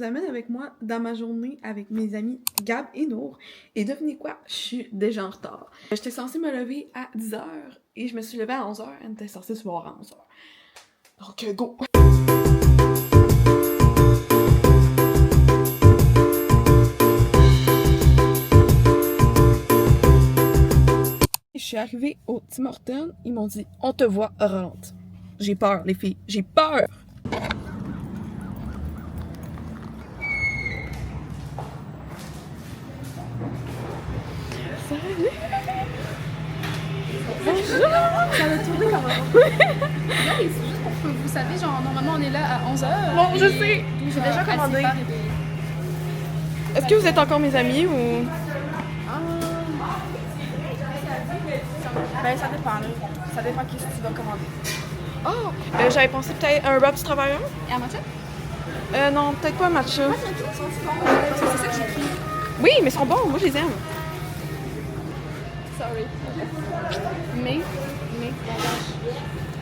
amène avec moi dans ma journée avec mes amis Gab et Nour. Et devinez quoi? Je suis déjà en retard. J'étais censée me lever à 10h et je me suis levée à 11h. Elle était censée se voir à 11h. Donc, go! Je suis arrivée au Tim Hortons, ils m'ont dit « On te voit, rentre ». J'ai peur, les filles, j'ai peur! Salut! Bonjour! Ça va tourner comme un non, mais c'est juste pour que vous savez, genre, normalement, on est là à 11h. Bon, je sais! J'ai déjà commandé. Est-ce que vous êtes encore mes amis ou... Ben, ça dépend, là. Ça dépend qui tu vas commander. Oh! J'avais pensé peut-être un wrap du travailleur. Et un matcha? Non, peut-être pas un matcha. Parce que c'est ça que j'ai écrit. Oui, mais ils sont bons, moi je les aime. Sorry. Mais,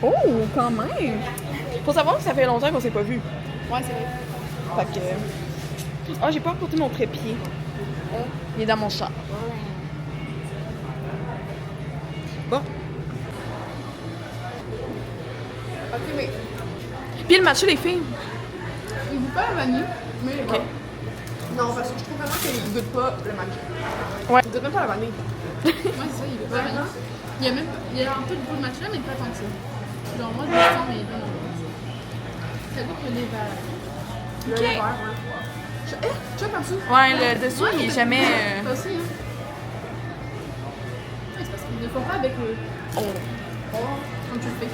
Oh, quand même! Faut savoir que ça fait longtemps qu'on s'est pas vus. ouais, c'est vrai. Fait que... Ah, j'ai pas apporté mon trépied. Il est dans mon char. Bon. Ok, mais Puis le matcha, les filles. il goûte pas la vanille, mais il est Ok. bon. Non, parce que je trouve vraiment qu'il goûte pas le matcha. Ouais. Il goûte même pas la vanille. Ouais, c'est ça, il goûte pas la vanille. Il y a un peu de goût de matcha, mais pas tant que ça. Genre, moi, je le sens, mais non. Ça goûte le lait vert. Le lait vert, ouais. Tu vois, par-dessus? Ouais, le dessus, il est jamais... Toi aussi, hein? Ouais, c'est parce qu'ils ne font pas avec le... Oh, comme tu le fais.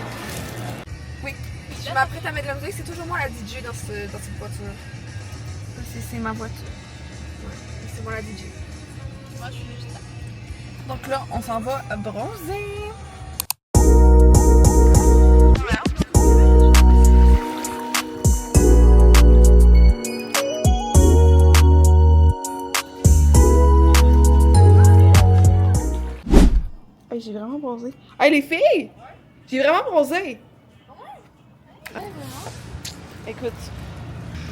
Oui, je m'apprête à mettre la musique, c'est toujours moi la DJ dans cette voiture. C'est ma voiture. C'est moi la DJ. Moi, je suis juste là. Donc là, on s'en va bronzer. Hey, j'ai vraiment bronzé. Hey, les filles! J'ai vraiment bronzé! Écoute,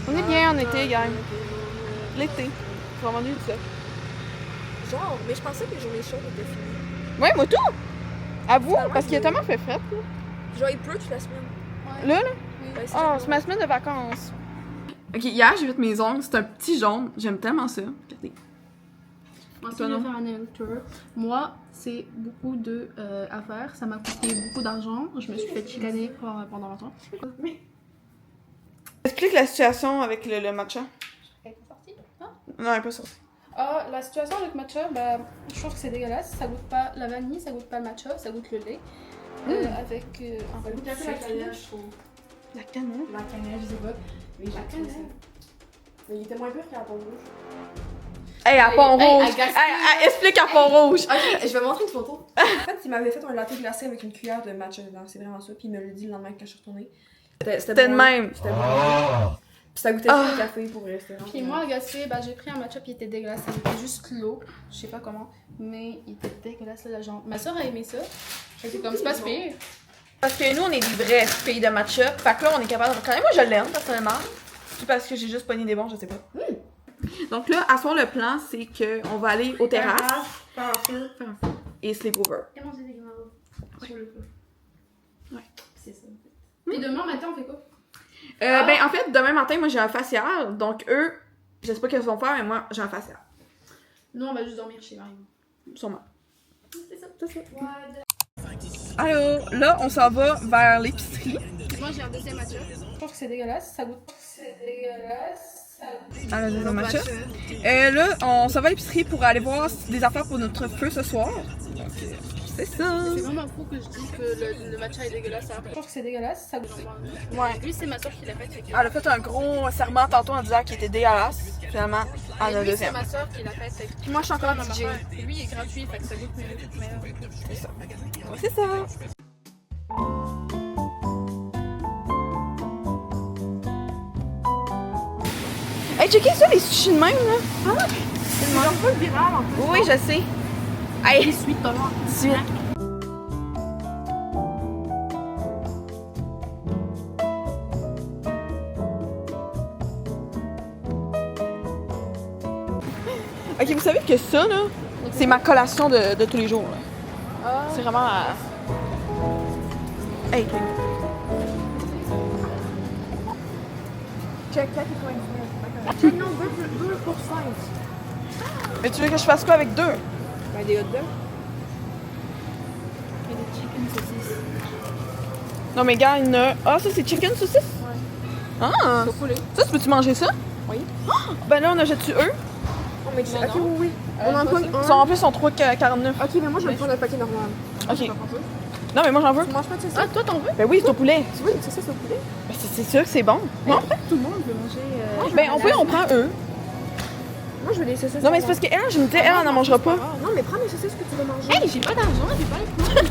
on est bien en été, gang. L'été. C'est vraiment nul, ça. Genre, mais je pensais que les journées chaudes étaient finies. Ouais, moi tout! Avoue, Ça va, parce qu'il y a c'est- tellement fait frais, là. Genre, il pleut toute la semaine. Là, là? Ouais, c'est Oh, ça. c'est ma semaine de vacances. Ok, hier, j'ai fait mes ongles. C'est un petit jaune. J'aime tellement ça. Regardez. Moi, si Toi, je vais non? faire un nail tour, moi, c'est beaucoup de à faire. Ça m'a coûté beaucoup d'argent. Je me suis fait chicaner pendant longtemps. Explique la situation avec le matcha. Elle est sortie? Hein? Non, elle est pas sortie. Ah, la situation avec matcha, bah, je trouve que c'est dégueulasse. Ça goûte pas la vanille, ça goûte pas le matcha, ça goûte le lait. Avec un peu de sucre. je trouve. La cannelle. La cannelle, je sais pas. Mais j'ai cannelle. Mais il était moins pur qu'à la pomme rouge. Hey, à Pont-Rouge! à Gaspé. Hey, explique à Pont-Rouge! Ok, je vais montrer une photo. En fait, il m'avait fait un latte glacé avec une cuillère de matcha dedans. C'est vraiment ça. Puis il me l'a dit le lendemain quand je suis retournée. C'était de bon, même. C'était bon. Puis ça goûtait le café pour rester. Puis moi, à Gaspé, bah, j'ai pris un matcha puis il était dégueulasse. Il était juste l'eau. Je sais pas comment. Mais il était dégueulasse, là, la jambe. Ma soeur a aimé ça. J'étais comme, c'est pas si pire. Parce que nous, on est des vrais filles de matcha. Fait que là, on est capable de reconnaître. Moi, je l'aime, personnellement. C'est parce que j'ai juste pogné des bons, je sais pas. Donc là, à soir, le plan, c'est qu'on va aller aux terrasses Faire un feu. et sleepover. Et manger des guimauves sur le feu. Ouais. C'est ça. Et demain matin, on fait quoi? Ben, en fait, demain matin, moi, j'ai un facial. Donc, eux, je sais pas qu'elles vont faire, mais moi, j'ai un facial. Nous, on va juste dormir chez Marie. Sûrement. C'est ça. C'est ça. Alors, là, on s'en va vers l'épicerie. Moi, j'ai un deuxième matcha. Je trouve que c'est dégueulasse. Ça goûte. C'est dégueulasse. Ça goûte. À la deuxième matcha. Là, on s'en va à l'épicerie pour aller voir des affaires pour notre feu ce soir. Donc, c'est ça. C'est vraiment fou que je dise que le matcha est dégueulasse. Je trouve que c'est dégueulasse. Ça goûte. Ouais. Lui, c'est ma soeur qui l'a fait. Fait que... Elle a fait un gros serment tantôt en disant qu'il était dégueulasse. Finalement, elle a Et le lui, c'est deuxième. ma soeur qui l'a fait. Fait que... Puis moi, je suis encore Même DJ. affaire. Et lui, il est gratuit. Fait que ça goûte mieux. C'est ça. C'est ça. Hey, checkez ça, les sushis de même, là. Ah, c'est un peu viral en plus. oui, je sais. Hey, Suite, t'as l'air. suite. Ok, vous savez que ça, là, c'est ma collation de tous les jours. Là. Ah. C'est vraiment... Hey, okay. Check 4,99. Check non, 2 pour 5. Mais tu veux que je fasse quoi avec 2? Ben, des hot dogs. Et des chicken saucisses. Non, mais gars, il y en a... Ah, ça, c'est chicken saucisse? Ouais. Ah! Au poulet. Ça, tu peux-tu manger ça? Oui. Ah! Ben là, on achète-tu eux? Oh, mais Non, ok, non. oui, oui. On en prend Ils sont en plus, ils sont 3,49. Ok, mais moi, je vais prendre un paquet normal. Ok. Non, mais moi, j'en veux. Tu manges pas de saucisses? Ah, toi, t'en veux? Ben oui, c'est au poulet. Tu veux des saucisses au poulet? Ben, c'est sûr que c'est bon. Mais en fait, tout le monde veut manger. Ben, on peut, on prend eux. Moi, je veux des saucisses. Non, mais c'est parce qu'elle, je me disais, elle, elle n'en mangera pas. Non, mais prends les saucisses que tu veux manger. Hey, j'ai pas d'argent, j'ai pas les points.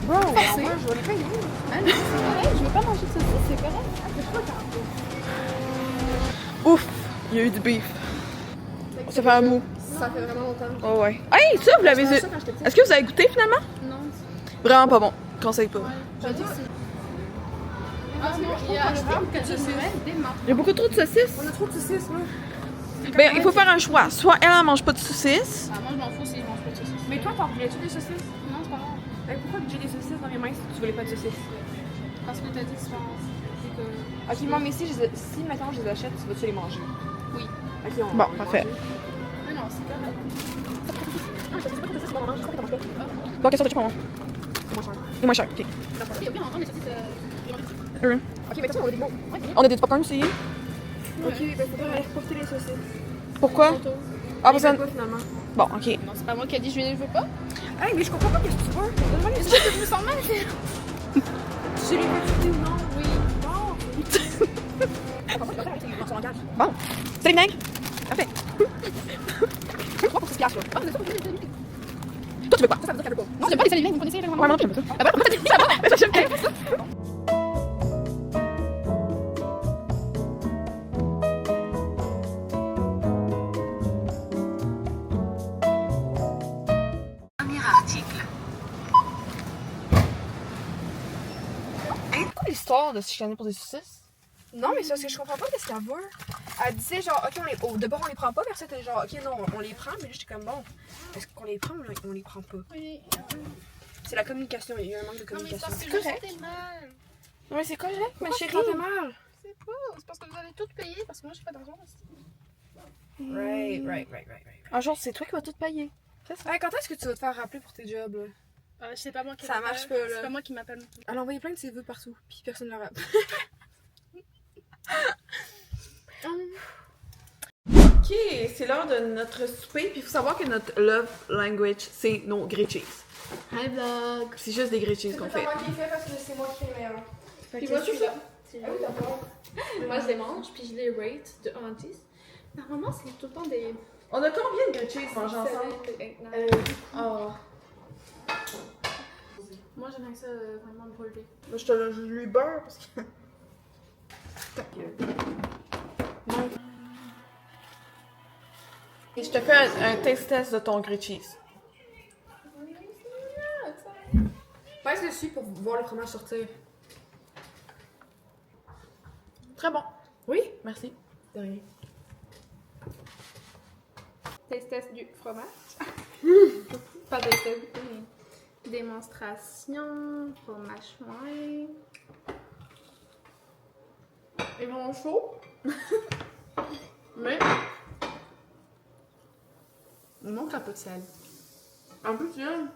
Bro, je vais les payer. Ah, mais c'est correct, je veux pas manger de saucisses, c'est correct. Ouf, il y a eu du beef. Ça fait un bout. Ça fait vraiment longtemps. Oh ouais. Hey, ça, vous l'avez... Je mangeais ça quand j'étais petite. Est-ce que vous avez goûté, finalement? Non, Vraiment pas bon. Conseille pas. je dis que c'est. Ah non, il y a acheté une carte de des marques. Il y a beaucoup trop de saucisses. On a trop de saucisses, là. Ben, il faut faire un choix. Soit elle mange pas de saucisses. Ah, moi, je m'en fous si je mange pas de saucisses. Mais toi, t'en voulais-tu des saucisses? Non, c'est pas grave. Ben, pourquoi j'ai des saucisses dans mes mains si tu voulais pas de saucisses? Parce que t'as dit que c'est que. Ok, moi, mais si maintenant je les achète, tu vas-tu les manger? Oui. Ok, on Bon, va les parfait. manger. Mais non, c'est correct. Ah, je sais pas que c'est bon, je crois que t'en manges pas. Bon, qu'est-ce que tu prends? C'est moins cher. C'est moins cher. Ok. Il y a bien longtemps, les saucisses. Ok, mais de toute façon, on a des bons. On a des popcorn aussi. Ok, ben, faut pas aller porter les saucisses. Pourquoi? Ah, parce Ils que... veulent pas, finalement. Bon, ok. Non, c'est pas moi qui a dit je veux pas. Hey, mais je comprends pas qu'est-ce que tu veux. Donne-moi les Est-ce saucisses. que je me sens mal? Tu les veux-tu ou non? Oui. Bon. On va pas faire un langage. Bon. C'est les vinaigres? Parfait. 3 pour 6 piastres, là. Ah, vous êtes pas obligé de les Toi, tu veux quoi? Ça veut dire qu'elle veut pas. Non, j'aime pas les salés, vous connaissez les Ouais, moi non, j'aime pas ça. Ah, pourquoi t'as dit ça? Mais ça, j'aime pas. C'est quoi l'histoire de se chicaner pour des saucisses? Non, mais c'est parce que je comprends pas qu'est-ce qu'elle veut. Elle disait genre, ok, d'abord on les prend pas, puis après c'était genre, ok, non, on les prend, mais là j'étais comme bon, est-ce qu'on les prend ou on les prend pas? Oui. C'est la communication, il y a un manque de Non, mais communication. c'est parce que je sentais mal. Non, mais c'est correct, ma Pourquoi tu chérie. sentais mal? C'est pas. C'est parce que vous allez tout payer parce que moi j'ai pas d'argent aussi. Right. Un jour, c'est toi qui vas tout payer. Hey, quand est-ce que tu vas te faire rappeler pour tes jobs, là? C'est pas moi qui Ça m'appelle. marche pas, là. C'est pas moi qui m'appelle. Elle a envoyé plein de CV partout, puis personne ne la rappelle. Ok, c'est l'heure de notre souper. Puis il faut savoir que notre love language, c'est nos grilled cheese. Hi vlog. C'est juste des grilled cheese qu'on fait. C'est moi qui l'ai fait parce que c'est moi qui fais le meilleur. Puis moi, tu celui-là. Ah oui, d'accord. Moi, je les mange, puis je les rate de 1 à 10. Normalement, c'est tout le temps des. On a combien de grilled cheese mangés ensemble? Oh. Moi, j'aime bien ça vraiment brûlé. Moi, je lui beurre parce que. Et je te fais un taste test de ton grilled cheese. Pèse dessus pour voir le fromage sortir. Très bon. Oui? Merci. De rien. Test du fromage. Pas de test, mais démonstration, fromage moyen. Ils vont chaud. Mais il manque un peu de sel. Un peu de sel.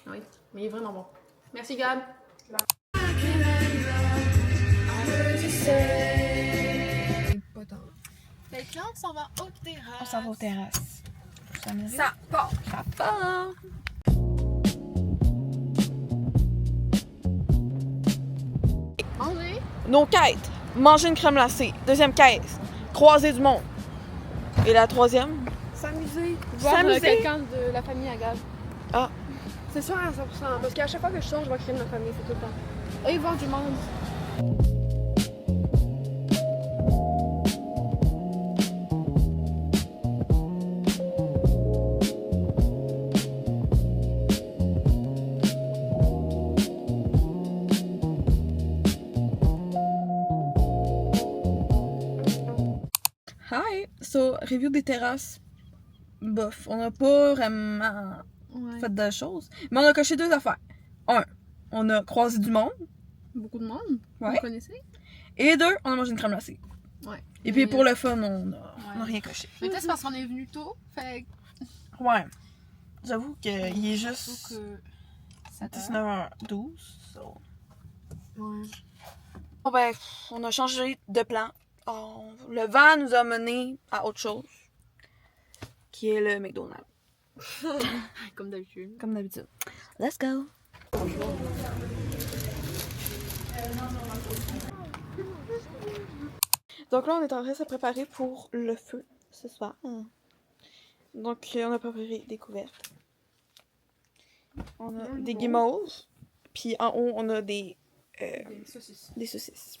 Oui. Mais il est vraiment bon. Merci Gab. Pas tant. Fait que là, on s'en va aux terrasses. On s'en va aux terrasses. Ça part. Ça part. Manger. Nos quêtes. Manger une crème glacée. Deuxième caisse. Croiser du monde. Et la troisième? S'amuser. Voir S'amuser. quelqu'un de la famille à Gab. Ah. C'est sûr à 100%. Parce qu'à chaque fois que je sors, je vois créer de ma famille, c'est tout le temps. Et voir du monde. Hi! So, review des terrasses. bof. On n'a pas vraiment Ouais. fait de choses. Mais on a coché 2 affaires. 1, on a croisé du monde. Beaucoup de monde. Ouais. Vous connaissez? Et 2, on a mangé une crème glacée. Ouais. Et puis pour le fun, on a rien coché. Mais peut-être c'est parce qu'on est venu tôt. Fait Ouais. J'avoue qu'il est juste que. 19h12. So. Ouais. Bon ben, on a changé de plan. Le vent nous a menés à autre chose. Qui est le McDonald's. Comme d'habitude. Comme d'habitude. Let's go! Donc là, on est en train de se préparer pour le feu ce soir. Donc, on a préparé des couvertes. On a des guimauves. Puis en haut, on a des Saucisses. saucisses.